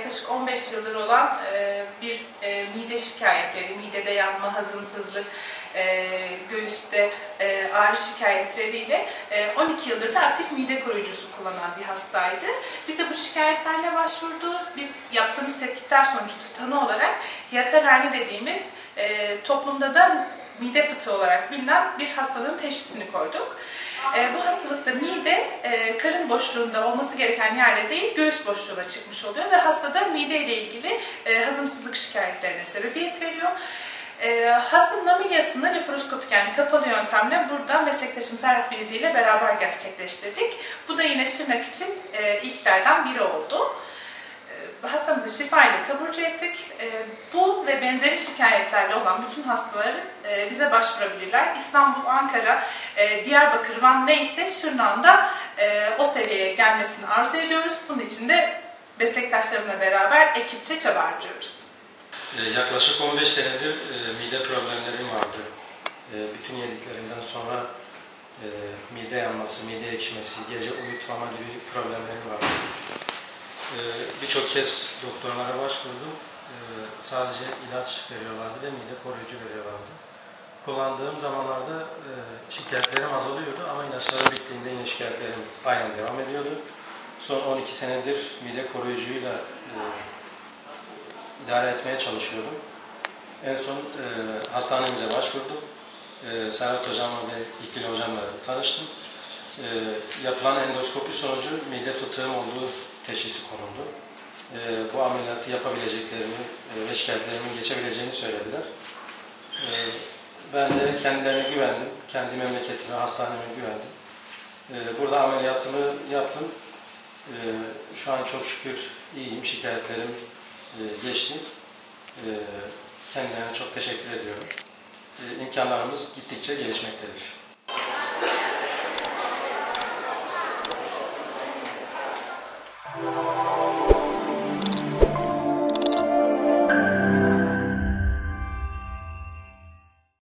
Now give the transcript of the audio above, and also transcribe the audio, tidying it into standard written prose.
yaklaşık 15 yıldır olan bir mide şikayetleri, midede yanma, hazımsızlık, göğüste ağrı şikayetleriyle 12 yıldır da aktif mide koruyucusu kullanan bir hastaydı. Bize bu şikayetlerle başvurdu. Biz yaptığımız tetkikler sonucu tanı olarak hiatal herni dediğimiz toplumda da mide fıtığı olarak bilinen bir hastalığın teşhisini koyduk. Bu hastalıkta mide karın boşluğunda olması gereken yerde değil, göğüs boşluğuna çıkmış oluyor ve hastada mide ile ilgili hazımsızlık şikayetlerine sebebiyet veriyor. Hastanın ameliyatını laparoskopik yani kapalı yöntemle burada meslektaşım Serhat Bilici ile beraber gerçekleştirdik. Bu da yine Şırnak için ilklerden biri oldu. Hastamızı şifa ile taburcu ettik. Bu ve benzeri şikayetlerle olan bütün hastalar bize başvurabilirler. İstanbul, Ankara, Diyarbakır, Van neyse Şırnak'ın da o seviyeye gelmesini arzu ediyoruz. Bunun için de meslektaşlarımla beraber ekipçe çaba harcıyoruz. Yaklaşık 15 senedir mide problemlerim vardı. Bütün yediklerimden sonra mide yanması, mide ekşimesi, gece uyutmama gibi problemlerim vardı. Birçok kez doktorlara başvurdum. Sadece ilaç veriyorlardı ve mide koruyucu veriyorlardı. Kullandığım zamanlarda şikayetlerim azalıyordu ama ilaçlar bittiğinde yine şikayetlerim aynen devam ediyordu. Son 12 senedir mide koruyucuyla idare etmeye çalışıyordum. En son hastanemize başvurdum. Serhat Hocam'la ve İkbil Hocam'la tanıştım. Yapılan endoskopi sonucu mide fıtığım olduğu teşhisi konuldu. Bu ameliyatı yapabileceklerini ve şikayetlerimin geçebileceğini söylediler. Ben de kendilerine güvendim. Kendi memleketime, hastaneme güvendim. Burada ameliyatımı yaptım. Şu an çok şükür iyiyim. Şikayetlerim geçti. Kendilerine çok teşekkür ediyorum. İmkanlarımız gittikçe gelişmektedir.